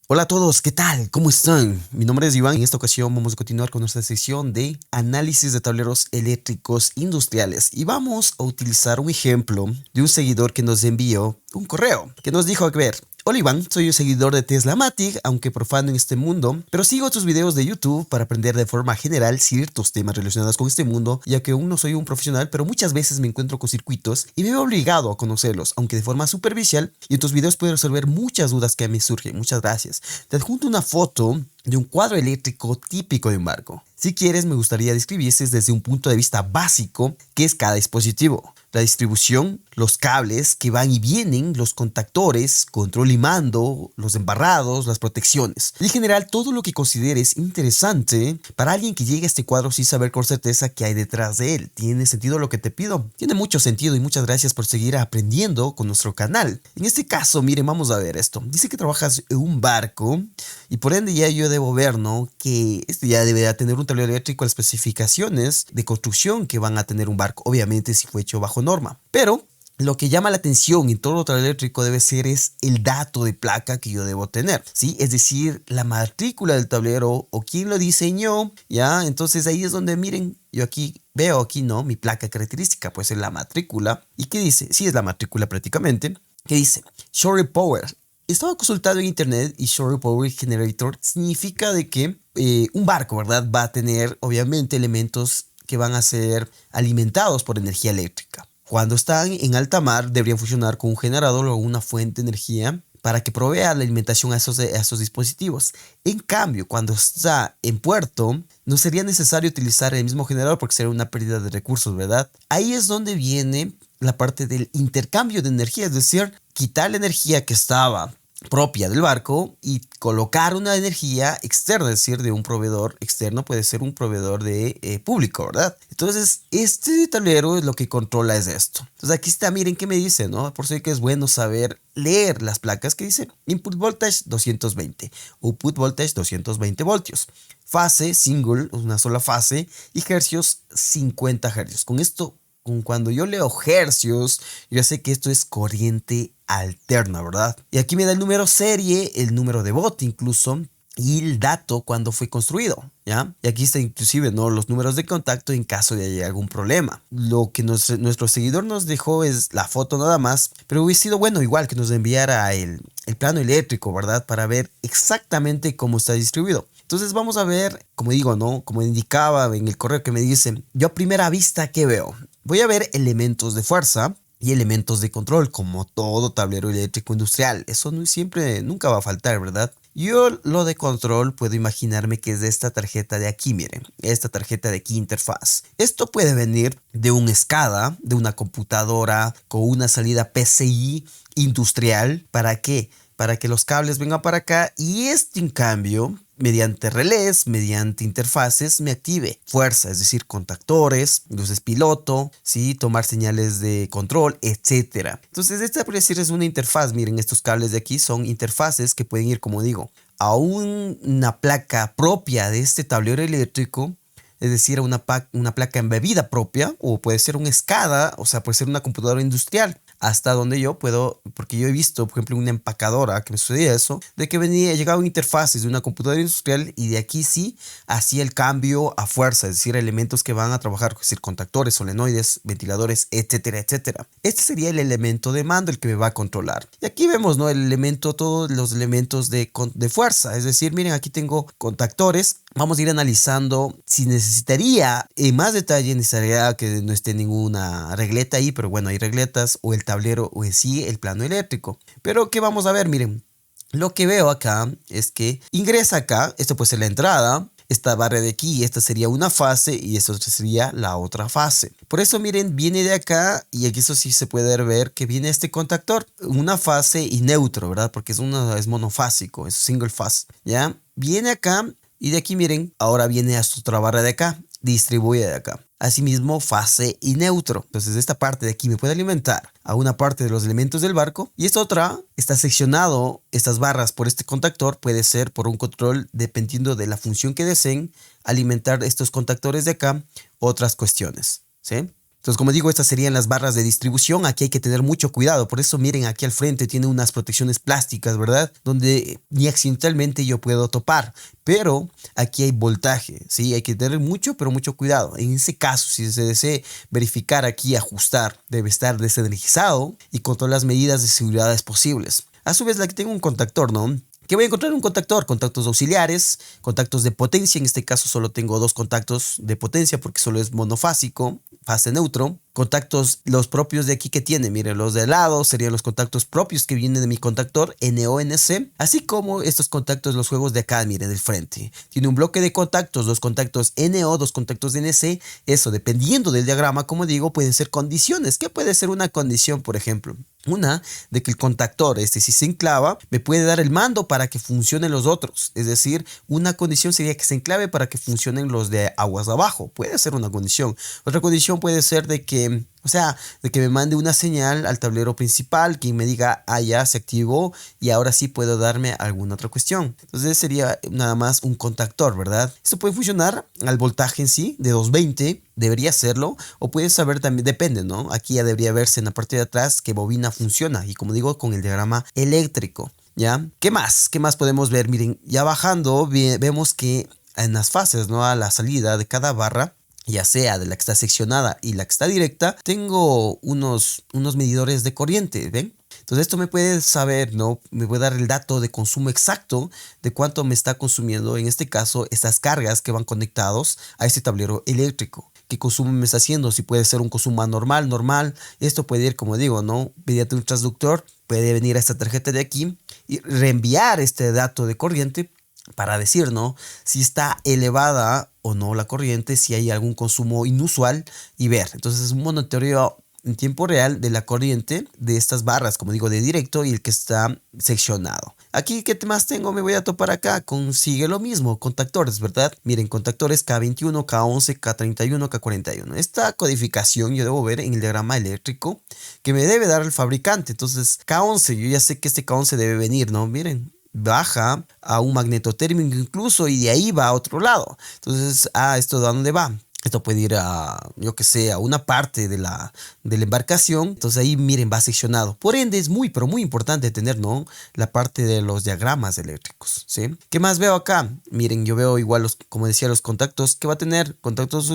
Hola a todos, ¿qué tal? ¿Cómo están? Mi nombre es Iván y en esta ocasión vamos a continuar con nuestra sección de análisis de tableros eléctricos industriales y vamos a utilizar un ejemplo de un seguidor que nos envió un correo que nos dijo, a ver, hola Iván, soy un seguidor de Teslamatic, aunque profano en este mundo, pero sigo tus videos de YouTube para aprender de forma general ciertos temas relacionados con este mundo, ya que aún no soy un profesional, pero muchas veces me encuentro con circuitos y me veo obligado a conocerlos, aunque de forma superficial, y en tus videos puedo resolver muchas dudas que me surgen. Muchas gracias. Te adjunto una foto de un cuadro eléctrico típico de un barco. Si quieres, me gustaría describirse desde un punto de vista básico qué es cada dispositivo. La distribución, los cables que van y vienen, los contactores, control y mando, los embarrados, las protecciones. Y en general, todo lo que consideres interesante para alguien que llegue a este cuadro sin saber con certeza qué hay detrás de él. ¿Tiene sentido lo que te pido? Tiene mucho sentido y muchas gracias por seguir aprendiendo con nuestro canal. En este caso, miren, vamos a ver esto. Dice que trabajas en un barco y por ende ya yo debo ver, ¿no? Que este ya debería tener un tablero eléctrico, las especificaciones de construcción que van a tener un barco. Obviamente si fue hecho bajo norma. Pero lo que llama la atención en todo tablero eléctrico debe ser es el dato de placa que yo debo tener, ¿sí? Es decir, la matrícula del tablero o quién lo diseñó, ¿ya? Entonces ahí es donde miren, yo aquí veo aquí, ¿no? Mi placa característica, pues es la matrícula. ¿Y qué dice? Sí, es la matrícula prácticamente. ¿Qué dice? Shore Power. Estaba consultado en internet y Shore Power Generator significa de que un barco, ¿verdad? Va a tener obviamente elementos que van a ser alimentados por energía eléctrica. Cuando están en alta mar deberían funcionar con un generador o una fuente de energía para que provea la alimentación a esos dispositivos. En cambio, cuando está en puerto, no sería necesario utilizar el mismo generador porque sería una pérdida de recursos, ¿verdad? Ahí es donde viene la parte del intercambio de energía, es decir, quitar la energía que estaba propia del barco y colocar una energía externa, es decir, de un proveedor externo, puede ser un proveedor de público, ¿verdad? Entonces, este tablero es lo que controla es esto. Entonces, aquí está, miren qué me dice, ¿no? Por eso que es bueno saber leer las placas que dicen input voltage 220, output voltage 220 voltios, fase single, una sola fase, y hercios 50 hercios. Con esto, cuando yo leo hercios, yo sé que esto es corriente alterna, ¿verdad? Y aquí me da el número serie, el número de bote incluso, y el dato cuando fue construido, ¿ya? Y aquí está inclusive, ¿no? Los números de contacto en caso de haya algún problema. Lo que nuestro seguidor nos dejó es la foto nada más, pero hubiera sido bueno igual que nos enviara el plano eléctrico, ¿verdad? Para ver exactamente cómo está distribuido. Entonces vamos a ver, como digo, ¿no? Como indicaba en el correo que me dicen, yo a primera vista, ¿qué veo? Voy a ver elementos de fuerza y elementos de control, como todo tablero eléctrico industrial. Eso no siempre, nunca va a faltar, ¿verdad? Yo lo de control puedo imaginarme que es de esta tarjeta de aquí, miren, esta tarjeta de aquí interfaz. Esto puede venir de un SCADA, de una computadora con una salida PCI industrial. ¿Para qué? Para que los cables vengan para acá y este en cambio, mediante relés, mediante interfaces, me active fuerza, es decir, contactores, luces piloto, ¿sí? Tomar señales de control, etcétera. Entonces esta por decir es una interfaz. Miren, estos cables de aquí son interfaces que pueden ir, como digo, a una placa propia de este tablero eléctrico, es decir, a una placa embebida propia, o puede ser un SCADA, o sea, puede ser una computadora industrial. Hasta donde yo puedo, porque yo he visto, por ejemplo, una empacadora que me sucedía eso, de que llegaban interfaces de una computadora industrial y de aquí sí hacía el cambio a fuerza, es decir, elementos que van a trabajar, es decir, contactores, solenoides, ventiladores, etcétera, etcétera. Este sería el elemento de mando, el que me va a controlar. Y aquí vemos, ¿no? El elemento, todos los elementos de fuerza, es decir, miren, aquí tengo contactores. Vamos a ir analizando si necesitaría en más detalle, necesitaría que no esté ninguna regleta ahí, pero bueno, hay regletas o el tablero o en sí el plano eléctrico. Pero ¿qué vamos a ver? Miren, lo que veo acá es que ingresa acá, esto puede ser la entrada, esta barra de aquí, esta sería una fase y esto sería la otra fase. Por eso miren, viene de acá y aquí eso sí se puede ver que viene este contactor, una fase y neutro, ¿verdad? Porque es monofásico, es single phase, ¿ya? Viene acá. Y de aquí miren, ahora viene hasta otra barra de acá, distribuye de acá. Asimismo, fase y neutro. Entonces esta parte de aquí me puede alimentar a una parte de los elementos del barco. Y esta otra está seccionado, estas barras por este contactor, puede ser por un control dependiendo de la función que deseen alimentar estos contactores de acá, otras cuestiones, ¿sí? Entonces, como digo, estas serían las barras de distribución. Aquí hay que tener mucho cuidado. Por eso, miren, aquí al frente tiene unas protecciones plásticas, ¿verdad? Donde ni accidentalmente yo puedo topar. Pero aquí hay voltaje, ¿sí? Hay que tener mucho, pero mucho cuidado. En ese caso, si se desea verificar aquí, ajustar, debe estar desenergizado y con todas las medidas de seguridad posibles. A su vez, aquí tengo un contactor, ¿no? ¿Qué voy a encontrar? Un contactor, contactos auxiliares, contactos de potencia. En este caso solo tengo dos contactos de potencia porque solo es monofásico, fase neutro. Contactos los propios de aquí que tiene, miren, los de lado serían los contactos propios que vienen de mi contactor NO-NC, así como estos contactos, los juegos de acá, miren, del frente. Tiene un bloque de contactos, dos contactos NO, dos contactos NC. Eso, dependiendo del diagrama, como digo, pueden ser condiciones. ¿Qué puede ser una condición, por ejemplo? Una, de que el contactor, si se enclava, me puede dar el mando para que funcionen los otros. Es decir, una condición sería que se enclave para que funcionen los de aguas abajo. Puede ser una condición. Otra condición puede ser de que de que me mande una señal al tablero principal que me diga, ah, ya se activó y ahora sí puedo darme alguna otra cuestión. Entonces sería nada más un contactor, ¿verdad? Esto puede funcionar al voltaje en sí de 220, debería hacerlo, o puedes saber también, depende, ¿no? Aquí ya debería verse en la parte de atrás que bobina funciona y como digo, con el diagrama eléctrico, ¿ya? ¿Qué más? ¿Qué más podemos ver? Miren, ya bajando vemos que en las fases, ¿no? A la salida de cada barra, ya sea de la que está seccionada y la que está directa, tengo unos medidores de corriente, ¿ven? Entonces esto me puede saber, ¿no? Me puede dar el dato de consumo exacto de cuánto me está consumiendo, en este caso, estas cargas que van conectados a este tablero eléctrico. ¿Qué consumo me está haciendo? Si puede ser un consumo anormal, normal. Esto puede ir, como digo, ¿no? Mediante un transductor, puede venir a esta tarjeta de aquí y reenviar este dato de corriente para decir, ¿no? Si está elevada o no la corriente, si hay algún consumo inusual y ver. Entonces es un monitoreo en tiempo real de la corriente de estas barras, como digo, de directo y el que está seccionado. Aquí, ¿qué más tengo? Me voy a topar acá. Consigue lo mismo, contactores, ¿verdad? Miren, contactores K21, K11, K31, K41. Esta codificación yo debo ver en el diagrama eléctrico que me debe dar el fabricante. Entonces, K11, yo ya sé que este K11 debe venir, ¿no? Miren, baja a un magnetotérmico incluso y de ahí va a otro lado. Entonces, ¿esto de dónde va? Esto puede ir a, yo que sé, a una parte de la embarcación. Entonces ahí, miren, va seccionado. Por ende, es muy, pero muy importante tener, ¿no? La parte de los diagramas eléctricos, ¿sí? ¿Qué más veo acá? Miren, yo veo igual, como decía, los contactos que va a tener. Contactos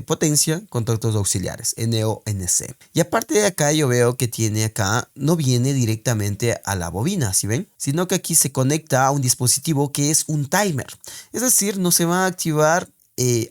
potencia, contactos auxiliares, NO, NC. Y aparte de acá, yo veo que tiene acá, no viene directamente a la bobina, ¿sí ven? Sino que aquí se conecta a un dispositivo que es un timer. Es decir, no se va a activar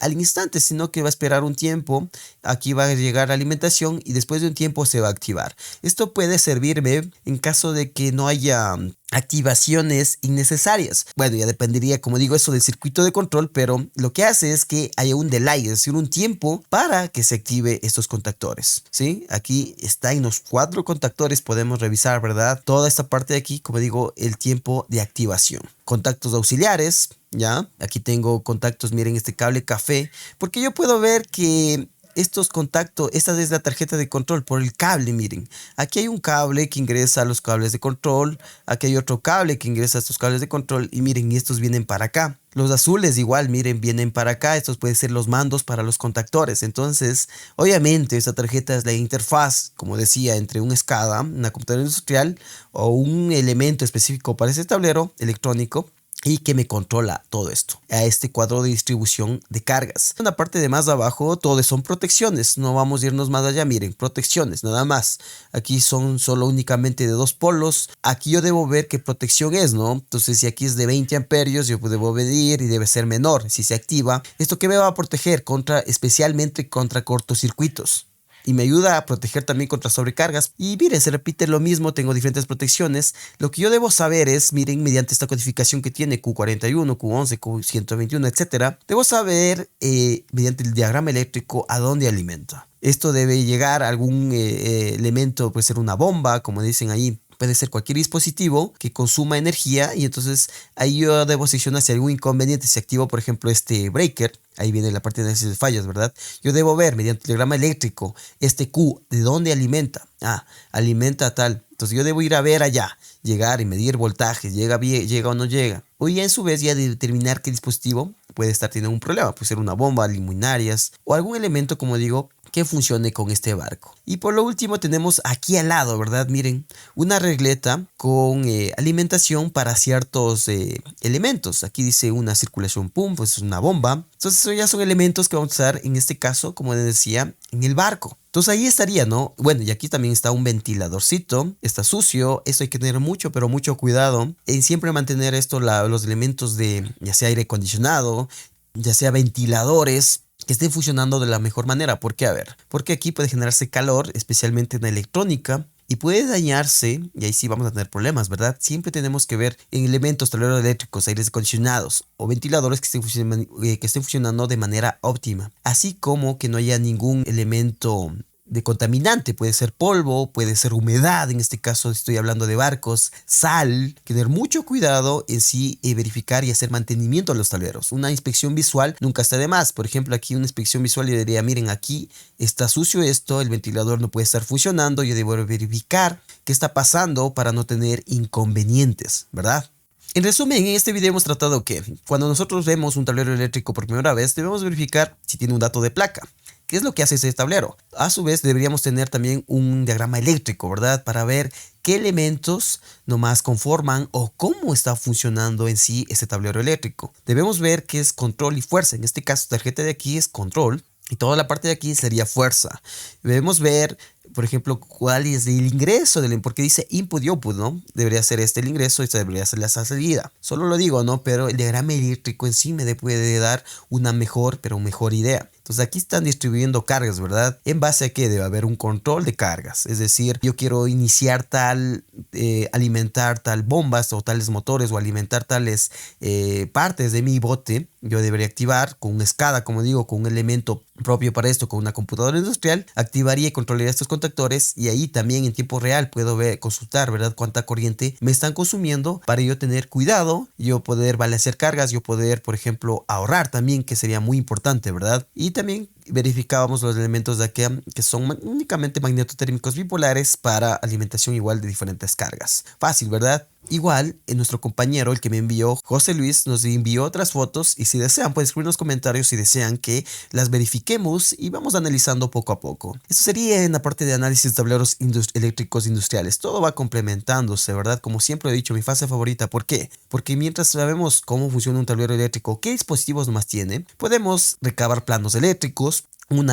al instante, sino que va a esperar un tiempo. Aquí va a llegar la alimentación y después de un tiempo se va a activar. Esto puede servirme en caso de que no haya activaciones innecesarias. Bueno, ya dependería, como digo, eso del circuito de control, pero lo que hace es que haya un delay, es decir, un tiempo para que se active estos contactores, ¿sí? Aquí está en los 4 contactores, podemos revisar, ¿verdad? Toda esta parte de aquí, como digo, el tiempo de activación. Contactos auxiliares, ¿ya? Aquí tengo contactos, miren este cable café, porque yo puedo ver que estos contactos, esta es la tarjeta de control por el cable, miren. Aquí hay un cable que ingresa a los cables de control, aquí hay otro cable que ingresa a estos cables de control y miren, y estos vienen para acá. Los azules igual, miren, vienen para acá. Estos pueden ser los mandos para los contactores. Entonces, obviamente, esta tarjeta es la interfaz, como decía, entre un SCADA, una computadora industrial o un elemento específico para ese tablero electrónico y que me controla todo esto a este cuadro de distribución de cargas. En la parte de más abajo todo son protecciones, no vamos a irnos más allá, miren, protecciones nada más. Aquí son solo únicamente de 2 polos. Aquí yo debo ver qué protección es, ¿no? Entonces si aquí es de 20 amperios yo debo medir y debe ser menor. Si se activa, ¿esto qué me va a proteger? Especialmente contra cortocircuitos. Y me ayuda a proteger también contra sobrecargas. Y miren, se repite lo mismo, tengo diferentes protecciones. Lo que yo debo saber es, miren, mediante esta codificación que tiene Q41, Q11, Q121, etcétera, debo saber mediante el diagrama eléctrico a dónde alimenta. Esto debe llegar a algún elemento, puede ser una bomba, como dicen ahí. Puede ser cualquier dispositivo que consuma energía y entonces ahí yo debo seccionar si hay algún inconveniente, si activo por ejemplo este breaker, ahí viene la parte de análisis de fallas, ¿verdad? Yo debo ver mediante el diagrama eléctrico este Q, ¿de dónde alimenta? Alimenta tal. Entonces yo debo ir a ver allá, llegar y medir voltajes, llega o no llega. O ya en su vez ya determinar qué dispositivo puede estar teniendo un problema. Puede ser una bomba, luminarias o algún elemento, como digo, que funcione con este barco. Y por lo último tenemos aquí al lado, ¿verdad? Miren, una regleta con alimentación para ciertos elementos. Aquí dice una circulación pump, pues es una bomba. Entonces eso ya son elementos que vamos a usar en este caso, como les decía, en el barco. Entonces ahí estaría, ¿no? Bueno, y aquí también está un ventiladorcito, está sucio, esto hay que tener mucho, pero mucho cuidado en siempre mantener esto, los elementos de ya sea aire acondicionado, ya sea ventiladores, que estén funcionando de la mejor manera. ¿Por qué? A ver, porque aquí puede generarse calor, especialmente en la electrónica, y puede dañarse, y ahí sí vamos a tener problemas, ¿verdad? Siempre tenemos que ver en elementos, tableros eléctricos, aires acondicionados o ventiladores que estén funcionando de manera óptima, así como que no haya ningún elemento de contaminante. Puede ser polvo, puede ser humedad, en este caso estoy hablando de barcos, sal. Tener mucho cuidado en sí, verificar y hacer mantenimiento a los tableros. Una inspección visual nunca está de más. Por ejemplo, aquí una inspección visual yo diría, miren, aquí está sucio esto, el ventilador no puede estar funcionando, yo debo verificar qué está pasando para no tener inconvenientes, ¿verdad? En resumen, en este video hemos tratado que cuando nosotros vemos un tablero eléctrico por primera vez, debemos verificar si tiene un dato de placa. ¿Qué es lo que hace ese tablero? A su vez deberíamos tener también un diagrama eléctrico, ¿verdad? Para ver qué elementos nomás conforman o cómo está funcionando en sí este tablero eléctrico. Debemos ver qué es control y fuerza. En este caso, tarjeta de aquí es control y toda la parte de aquí sería fuerza. Debemos ver, por ejemplo, cuál es el ingreso porque dice input y output, ¿no? Debería ser este el ingreso y esta debería ser la salida. Solo lo digo, ¿no? Pero el diagrama eléctrico en sí me puede dar una mejor idea. Entonces aquí están distribuyendo cargas, ¿verdad? En base a que debe haber un control de cargas. Es decir, yo quiero iniciar alimentar tal bombas o tales motores o alimentar tales partes de mi bote. Yo debería activar con una SCADA, como digo, con un elemento propio para esto, con una computadora industrial. Activaría y controlaría estos contactores y ahí también en tiempo real puedo consultar, ¿verdad? Cuánta corriente me están consumiendo para yo tener cuidado, yo poder balancear cargas, yo poder, por ejemplo, ahorrar también, que sería muy importante, ¿verdad? Y también verificábamos los elementos de aquí que son únicamente magnetotérmicos bipolares para alimentación igual de diferentes cargas. Fácil, ¿verdad? Igual, nuestro compañero, el que me envió, José Luis, nos envió otras fotos y si desean, pueden escribir en los comentarios si desean que las verifiquemos y vamos analizando poco a poco. Esto sería en la parte de análisis de tableros eléctricos industriales. Todo va complementándose, ¿verdad? Como siempre he dicho, mi fase favorita. ¿Por qué? Porque mientras sabemos cómo funciona un tablero eléctrico, qué dispositivos más tiene, podemos recabar planos eléctricos.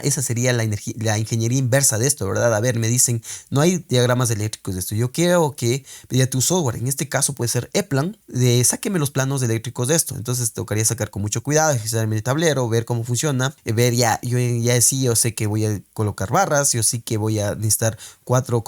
Esa sería la ingeniería inversa de esto, ¿verdad? A ver, me dicen, no hay diagramas eléctricos de esto. Yo quiero que mediante un software, en este caso puede ser Eplan, sáqueme los planos eléctricos de esto. Entonces tocaría sacar con mucho cuidado, registrar mi tablero, ver cómo funciona, ver yo sé que voy a colocar barras, yo sí que voy a necesitar 5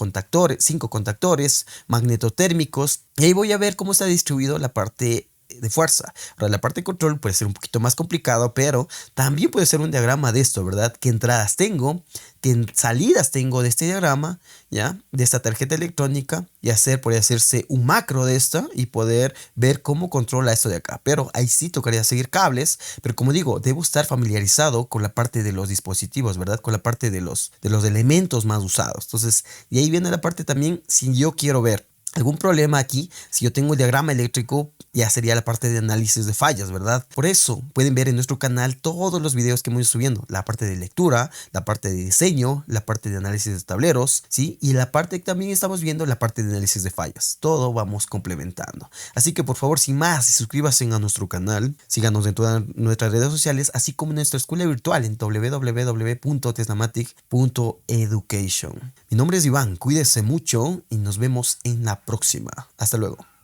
contactores magnetotérmicos, y ahí voy a ver cómo está distribuido la parte de fuerza. Ahora, la parte de control puede ser un poquito más complicado, pero también puede ser un diagrama de esto, ¿verdad? ¿Qué entradas tengo? ¿Qué salidas tengo de este diagrama? ¿Ya? De esta tarjeta electrónica y puede hacerse un macro de esta y poder ver cómo controla esto de acá. Pero ahí sí tocaría seguir cables, pero como digo, debo estar familiarizado con la parte de los dispositivos, ¿verdad? Con la parte de los elementos más usados. Entonces, y ahí viene la parte también, si yo quiero ver algún problema aquí, si yo tengo el diagrama eléctrico, ya sería la parte de análisis de fallas, ¿verdad? Por eso pueden ver en nuestro canal todos los videos que hemos ido subiendo, la parte de lectura, la parte de diseño, la parte de análisis de tableros, ¿sí? Y la parte que también estamos viendo, la parte de análisis de fallas. Todo vamos complementando. Así que por favor, sin más, suscríbanse a nuestro canal, síganos en todas nuestras redes sociales, así como en nuestra escuela virtual en www.teslamatic.education. Mi nombre es Iván, cuídese mucho y nos vemos en la próxima. Hasta luego.